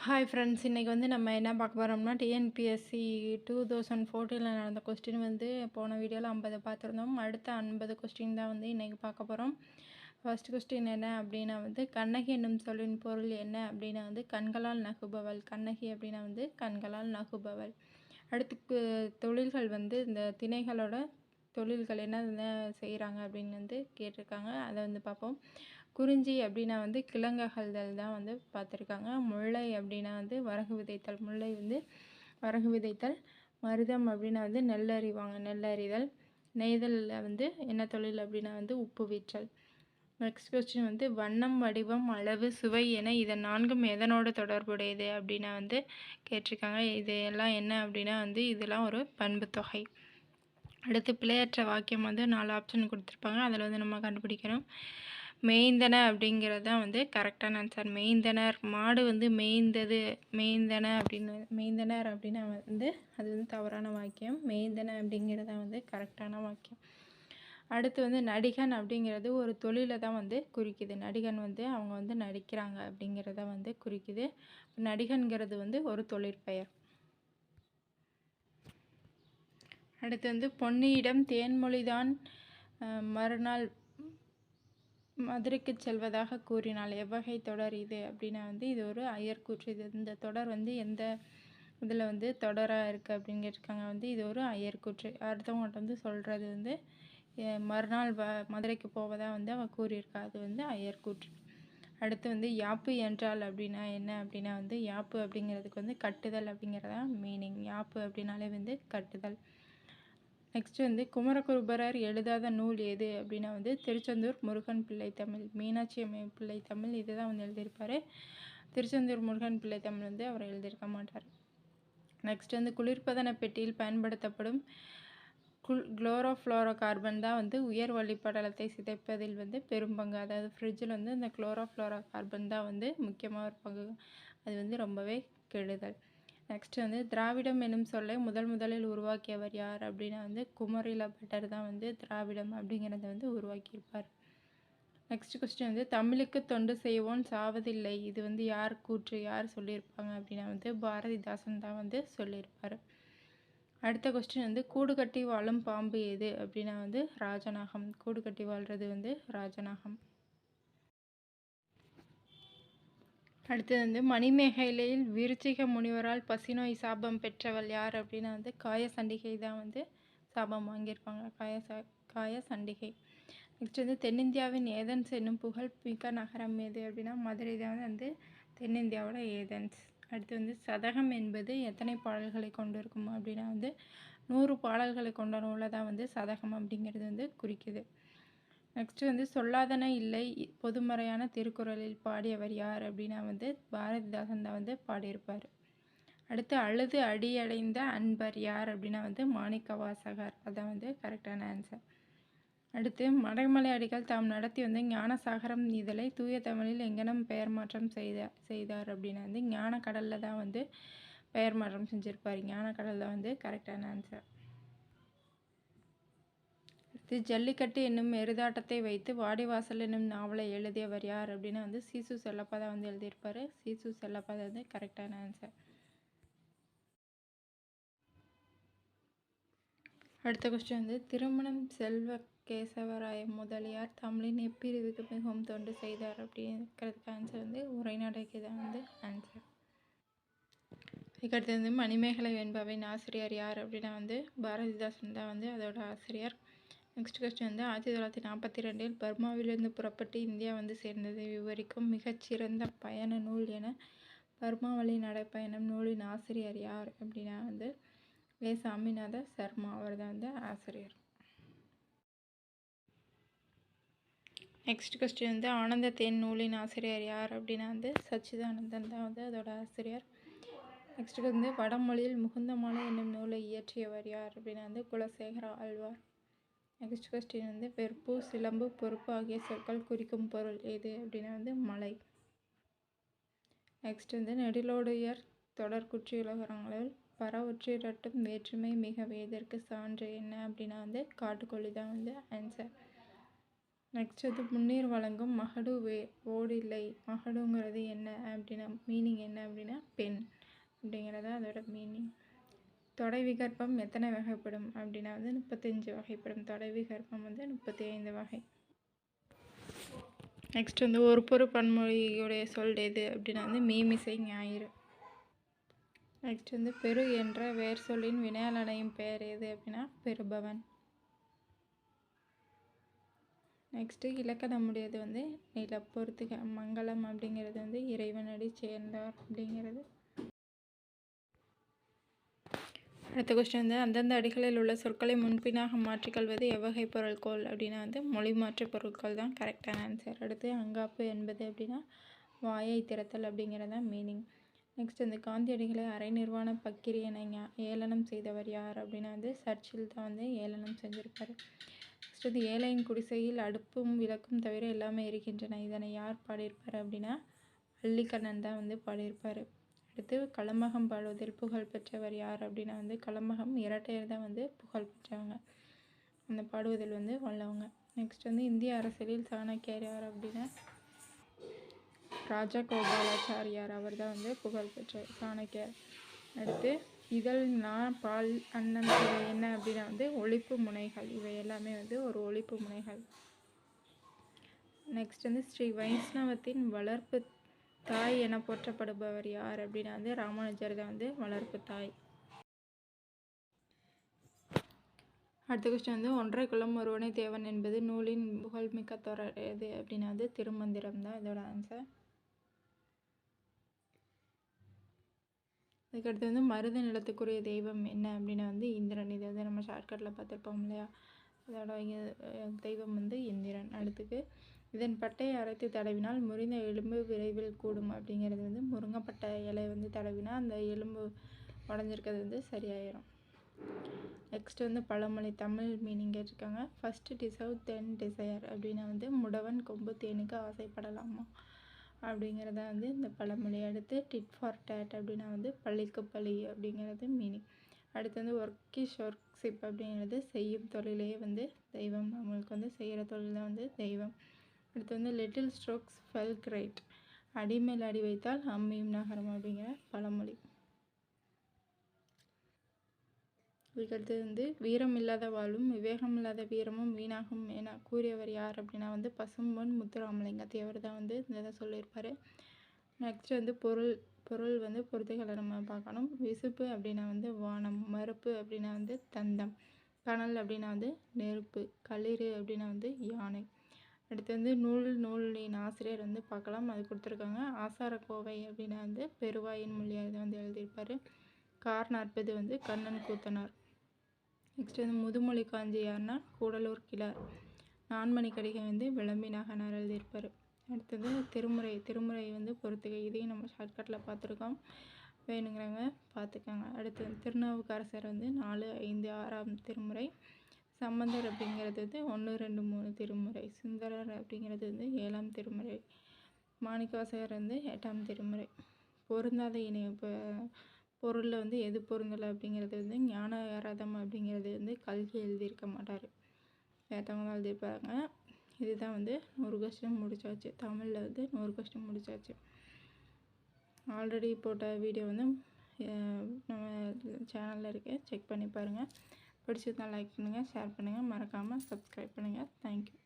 Hi friends, இன்றைக்கி வந்து நம்ம என்ன பார்க்க போகிறோம்னா டிஎன்பிஎஸ்சி 2014 நடந்த கொஸ்டின் வந்து போன வீடியோவில் 50 பார்த்துருந்தோம். அடுத்த 50 கொஸ்டின் தான் வந்து இன்றைக்கி பார்க்க போகிறோம். ஃபர்ஸ்ட் கொஸ்டின் என்ன அப்படின்னா வந்து கண்ணகி என்னும் சொல்லின் பொருள் என்ன அப்படின்னா வந்து கண்களால் நகுபவள். கண்ணகி அப்படின்னா வந்து கண்களால் நகுபவள். அடுத்து தொழில்கள் வந்து இந்த திணைகளோட தொழில்கள் என்ன செய்கிறாங்க அப்படின்னு வந்து கேட்டிருக்காங்க. அதை வந்து பார்ப்போம். குறிஞ்சி அப்படின்னா வந்து கிழங்ககழ்தல் தான் வந்து பார்த்துருக்காங்க. முல்லை அப்படின்னா வந்து வரகு விதைத்தல். முல்லை வந்து வரகு விதைத்தல். மருதம் அப்படின்னா வந்து நெல்லறிதல். நெய்தலில் வந்து என்ன தொழில் அப்படின்னா வந்து உப்பு வீற்றல். நெக்ஸ்ட் கொஸ்டின் வந்து வண்ணம், வடிவம், அளவு, சுவை என இதன் நான்கும் எதனோடு தொடர்புடையது அப்படின்னா வந்து கேட்டிருக்காங்க. இது எல்லாம் என்ன அப்படின்னா வந்து இதெல்லாம் ஒரு பண்பு தொகை. அடுத்து பிழையற்ற வாக்கியம் வந்து 4 ஆப்ஷன் கொடுத்துருப்பாங்க. அதில் வந்து நம்ம கண்டுபிடிக்கணும். மேய்ந்தன அப்படிங்கிறது தான் வந்து கரெக்டான ஆன்சர். மேய்ந்தனர், மாடு வந்து மேய்ந்தனர் அப்படின்னா வந்து அது வந்து தவறான வாக்கியம். மேய்ந்தன அப்படிங்கிறது தான் வந்து கரெக்டான வாக்கியம். அடுத்து வந்து நடிகன் அப்படிங்கிறது ஒரு தொழிலை தான் வந்து குறிக்குது. நடிகன் வந்து அவங்க வந்து நடிக்கிறாங்க அப்படிங்கிறத வந்து குறிக்குது. நடிகன்கிறது வந்து ஒரு தொழிற்பெயர். அடுத்து வந்து பொன்னியிடம் தேன்மொழிதான் மறுநாள் மதுரைக்கு செல்வதாக கூறினாள். எவ்வகை தொடர் இது அப்படின்னா வந்து இது ஒரு அயர்கூற்று. இந்த தொடர் வந்து எந்த இதில் வந்து தொடராக இருக்குது அப்படின்னு கேட்டிருக்காங்க. வந்து இது ஒரு அயர்கூற்று. அடுத்தவங்கள்ட்ட வந்து சொல்கிறது வந்து மறுநாள் மதுரைக்கு போவதாக வந்து அவள் கூறியிருக்கா. அது வந்து அயர்கூற்று. அடுத்து வந்து யாப்பு என்றால் அப்படின்னா என்ன அப்படின்னா வந்து யாப்பு அப்படிங்கிறதுக்கு வந்து கட்டுதல் அப்படிங்கிறதா மீனிங். யாப்பு அப்படின்னாலே வந்து கட்டுதல். நெக்ஸ்ட் வந்து குமரகுருபரர் எழுதாத நூல் எது அப்படின்னா வந்து திருச்செந்தூர் முருகன் பிள்ளை தமிழ். மீனாட்சி அம்மை பிள்ளை தமிழ் இதுதான் வந்து எழுதியிருப்பார். திருச்செந்தூர் முருகன் பிள்ளை தமிழ் வந்து அவர் எழுதியிருக்க மாட்டார். நெக்ஸ்ட் வந்து குளிர்பதன பெட்டியில் பயன்படுத்தப்படும் குளோரோஃப்ளோரோ கார்பன் தான் வந்து உயர் வளிப்படலத்தை சிதைப்பதில் வந்து பெரும் பங்கு. அதாவது ஃப்ரிட்ஜில் வந்து இந்த குளோரோஃப்ளோரோ கார்பன் தான் வந்து முக்கியமாக ஒரு பங்கு. அது வந்து ரொம்பவே கெடுதல். நெக்ஸ்ட் வந்து திராவிடம் என்னும் சொல்லை முதலில் உருவாக்கியவர் யார் அப்படின்னா வந்து குமரில பட்டர் தான் வந்து திராவிடம் அப்படிங்கிறத வந்து உருவாக்கியிருப்பார். நெக்ஸ்ட் கொஸ்டின் வந்து தமிழுக்கு தொண்டு செய்வோன் சாவதில்லை. இது வந்து யார் கூற்று, யார் சொல்லியிருப்பாங்க அப்படின்னா வந்து பாரதிதாசன் தான் வந்து சொல்லியிருப்பார். அடுத்த கொஸ்டின் வந்து கூடு கட்டி வாழும் பாம்பு எது அப்படின்னா வந்து ராஜநாகம். கூடு கட்டி வாழ்றது வந்து ராஜநாகம். அடுத்தது வந்து மணிமேகலையில் விருச்சிக முனிவரால் பசிநோய் சாபம் பெற்றவள் யார் அப்படின்னா வந்து காயசண்டிகை தான் வந்து சாபம் வாங்கியிருப்பாங்க. காயசண்டிகை. நெக்ஸ்ட் வந்து தென்னிந்தியாவின் ஏதென்ஸ் என்னும் புகழ் மிக்க நகரம் எது அப்படின்னா மதுரை தான் வந்து தென்னிந்தியாவோட ஏதென்ஸ். அடுத்து வந்து சதகம் என்பது எத்தனை பாடல்களை கொண்டு இருக்கும் அப்படின்னா வந்து 100 பாடல்களை கொண்ட நூலை தான் வந்து சதகம் அப்படிங்கிறது வந்து குறிக்குது. நெக்ஸ்ட் வந்து சொல்லாதன இல்லை பொதுமறையான திருக்குறளில் பாடியவர் யார் அப்படின்னா வந்து பாரதிதாசன் தான் வந்து பாடியிருப்பார். அடுத்து அழுது அடியடைந்த அன்பர் யார் அப்படின்னா வந்து மாணிக்கவாசகர். அதான் வந்து கரெக்டான ஆன்சர். அடுத்து மறைமலை அடிகள் தாம் நடத்தி வந்து ஞானசாகரம் இதழை தூய தமிழில் எங்கனம் பெயர் மாற்றம் செய்தார் அப்படின்னா வந்து ஞான கடலில் தான் வந்து பெயர் மாற்றம் செஞ்சுருப்பார். ஞான கடலில் வந்து கரெக்டான ஆன்சர். அடுத்து ஜல்லிக்கட்டு என்னும் எருதாட்டத்தை வைத்து வாடிவாசல் என்னும் நாவலை எழுதியவர் யார் அப்படின்னா வந்து சீசு செல்லப்பா தான் வந்து எழுதியிருப்பார். சீசு செல்லப்பா தான் வந்து கரெக்டான ஆன்சர். அடுத்த கொஸ்டின் வந்து திருமணம் செல்வ கேசவராய முதலியார் தமிழின் எப்பிரிவுக்கு மிகவும் தொண்டு செய்தார் அப்படிங்கிறதுக்கு ஆன்சர் வந்து உரைநடைக்கு தான் வந்து ஆன்சர். இதுக்கடுத்து வந்து மணிமேகலை வெண்பாவின் ஆசிரியர் யார் அப்படின்னா வந்து பாரதிதாசன் தான் வந்து அதோட ஆசிரியர். நெக்ஸ்ட் கொஸ்டின் வந்து 1942 பர்மாவிலிருந்து புறப்பட்டு இந்தியா வந்து சேர்ந்ததை விவரிக்கும் மிகச்சிறந்த பயண நூல் என பர்மா வழி நடைப்பயணம் நூலின் ஆசிரியர் யார் அப்படின்னா வந்து வே. சாமிநாத சர்மா. அவர் தான் வந்து ஆசிரியர். நெக்ஸ்ட் கொஸ்டின் வந்து ஆனந்த தேன் நூலின் ஆசிரியர் யார் அப்படின்னா வந்து சச்சிதானந்தன் தான் வந்து அதோட ஆசிரியர். நெக்ஸ்ட் வந்து வடமொழியில் முகுந்தமாலை என்னும் நூலை இயற்றியவர் யார் அப்படின்னா வந்து குலசேகர ஆழ்வார். நெக்ஸ்ட் கொஸ்டின் வந்து வெறுப்பு, சிலம்பு, பொறுப்பு ஆகிய சொற்கள் குறிக்கும் பொருள் எது அப்படின்னா வந்து மலை. நெக்ஸ்ட் வந்து நெடிலோடையர் தொடர் குற்றியலுகரங்களில் பரவற்றிரட்டும் வேற்றுமை மிக வேதற்கு சான்று என்ன அப்படின்னா வந்து காட்டுக்கொள்ளி தான் வந்து ஆன்சர். நெக்ஸ்ட் வந்து முன்னீர் வழங்கும் மகடு ஓடில்லை. மகடுங்கிறது என்ன அப்படின்னா மீனிங் என்ன அப்படின்னா பெண் அப்படிங்கிறத அதோட மீனிங். தொடை விகற்பம் எத்தனை வகைப்படும் அப்படின்னா வந்து 35 வகைப்படும். தொடை விகற்பம் வந்து 35 வகை. நெக்ஸ்ட் வந்து ஒரு பொரு பன்மொழியுடைய சொல் எது அப்படின்னா வந்து மீமிசை ஞாயிறு. நெக்ஸ்ட் வந்து பெரு என்ற வேர் சொல்லின் வினையால் அடையும் பெயர் எது அப்படின்னா பெறுபவன். நெக்ஸ்ட்டு இலக்கணமுடையது வந்து நிலப்பொறுத்துக. மங்களம் அப்படிங்கிறது வந்து இறைவனடி சேர்ந்தார் அப்படிங்கிறது. அடுத்த கொஸ்டின் வந்து அந்தந்த அடிகளில் உள்ள சொற்களை முன்பின்னாக மாற்றிக்கொள்வது எவ்வகை பொருட்கோள் அப்படின்னா வந்து மொழி மாற்று பொருட்கள் தான் கரெக்டான ஆன்சர். அடுத்து அங்காப்பு என்பது அப்படின்னா வாயை திறத்தல் அப்படிங்கிறது தான் மீனிங். நெக்ஸ்ட் வந்து காந்தியடிகளை அரை நிர்வாண பக்கிரியனை ஏளனம் செய்தவர் யார் அப்படின்னா வந்து சர்ச்சில் தான் வந்து ஏளனம் செஞ்சுருப்பார். நெக்ஸ்ட் வந்து ஏழையின் குடிசையில் அடுப்பும் விளக்கும் தவிர எல்லாமே இருக்கின்றன. இதனை யார் பாடியிருப்பார் அப்படின்னா வள்ளிக்கண்ணன் தான் வந்து பாடியிருப்பார். அடுத்து களம்பகம் பாடுவதில் புகழ் பெற்றவர் யார் அப்படின்னா வந்து களம்பகம் இரட்டையர் தான் வந்து புகழ் பெற்றவங்க, அந்த பாடுவதில் வந்து வல்லவங்க. நெக்ஸ்ட் வந்து இந்திய அரசியலில் சாணக்கியர் யார் அப்படின்னா ராஜா கோபாலாச்சாரியார், அவர் தான் வந்து புகழ் பெற்ற சாணக்கியர். அடுத்து இதழ் பால் அன்னம் இவை என்ன அப்படின்னா வந்து ஒழிப்பு முனைகள். இவை எல்லாமே வந்து ஒரு ஒழிப்பு முனைகள். நெக்ஸ்ட் வந்து ஸ்ரீ வைஷ்ணவத்தின் வளர்ப்பு தாய் என போற்றப்படுபவர் யார் அப்படின்னா வந்து ராமானுஜர் தான் வந்து வளர்ப்பு தாய். அடுத்த கொஸ்டின் வந்து ஒன்றை குலம் ஒருவனை தேவன் என்பது நூலின் புகழ்மிக்க தொடர் எது அப்படின்னா வந்து திருமந்திரம் தான் இதோட ஆன்சர். அதுக்கடுத்து வந்து மருத நிலத்துக்குரிய தெய்வம் என்ன அப்படின்னா வந்து இந்திரன். இதை வந்து நம்ம ஷார்ட்கட்டில் பார்த்துருப்போம் இல்லையா, அதோட தெய்வம் வந்து இந்திரன். அடுத்துக்கு இதன் பட்டையை அரைத்து தடவினால் முறிந்த எலும்பு விரைவில் கூடும் அப்படிங்கிறது வந்து முருங்கைப்பட்டை இலை வந்து தடவினா அந்த எலும்பு உடஞ்சிருக்கிறது வந்து சரியாயிடும். நெக்ஸ்ட் வந்து பழமொழி தமிழ் மீனிங் கேட்டிருக்காங்க. ஃபஸ்ட்டு டிசர்வ் தென் டிசையர் அப்படின்னா வந்து முடவன் கொம்பு தேனுக்கு ஆசைப்படலாமா அப்படிங்கிறத வந்து இந்த பழமொழி. அடுத்து டிட் ஃபார் டேட் அப்படின்னா வந்து பள்ளிக்கு பழி அப்படிங்கிறது மீனிங். அடுத்து வந்து ஒர்க்கிஷ் ஒர்க்ஷிப் அப்படிங்கிறது செய்யும் தொழிலே வந்து தெய்வம், நம்மளுக்கு வந்து செய்கிற தொழில் தான் வந்து தெய்வம். அடுத்து வந்து லிட்டில் ஸ்ட்ரோக்ஸ் ஃபெல் கிரேட், அடிமேல் அடி வைத்தால் அம்மியும் நகரம் அப்படிங்கிற பழமொழி. இதுக்கடுத்து வந்து வீரம் இல்லாத வாழ்வும் விவேகம் இல்லாத வீரமும் வீணாகும் என கூறியவர் யார் அப்படின்னா வந்து பசும்பொன் முத்துராமலிங்க தேவர் தான் வந்து இதை சொல்லியிருப்பார். நெக்ஸ்ட் வந்து பொருள் வந்து பொறுத்துகளை நம்ம பார்க்கணும். விசுப்பு அப்படின்னா வந்து வானம், மறுப்பு அப்படின்னா வந்து தந்தம், கனல் அப்படின்னா வந்து நெருப்பு, களிறு அப்படின்னா வந்து யானை. அடுத்து வந்து நூலின் ஆசிரியர் வந்து பார்க்கலாம், அது கொடுத்துருக்காங்க. ஆசாரக்கோவை அப்படின்னா வந்து பெருவாயின் மொழியாக இதை வந்து எழுதியிருப்பார். கார் 40 வந்து கண்ணன் கூத்தனார். நெக்ஸ்ட் வந்து முதுமொழி காஞ்சி யாருன்னா கூடலூர் கிழார். நான்மணி கடிகை வந்து விளம்பினாகனார் எழுதியிருப்பார். அடுத்தது திருமுறை வந்து பொறுத்துகை. இதையும் நம்ம ஷார்ட்கட்டில் பார்த்துருக்கோம், வேணுங்கிறவங்க பார்த்துக்கோங்க. அடுத்து திருநாவுக்கரசர் வந்து 4, 5, 6ஆம் திருமுறை. சம்பந்தர் அப்படிங்கிறது வந்து 1, 2, 3 திருமுறை. சுந்தரர் அப்படிங்கிறது வந்து 7ஆம் திருமுறை. மாணிக்கவாசகர் வந்து 8ஆம் திருமுறை. பொருந்தாத இணைய பொருளில் வந்து எது பொருந்தலை அப்படிங்கிறது வந்து ஞானரதம் அப்படிங்கிறது வந்து கல்கி எழுதியிருக்க மாட்டார், வேற்றவங்க தான் எழுதியிருப்பாங்க. இதுதான் வந்து 100 கொஸ்டின் முடிச்சாச்சு. தமிழில் வந்து 100 கொஸ்டின் முடிச்சாச்சு. ஆல்ரெடி போட்ட வீடியோ வந்து நம்ம சேனலில் இருக்குது, செக் பண்ணி பாருங்கள். பிடிச்சிருந்தால் லைக் பண்ணுங்கள், ஷேர் பண்ணுங்கள், மறக்காமல் சப்ஸ்கிரைப் பண்ணுங்கள். தேங்க்யூ.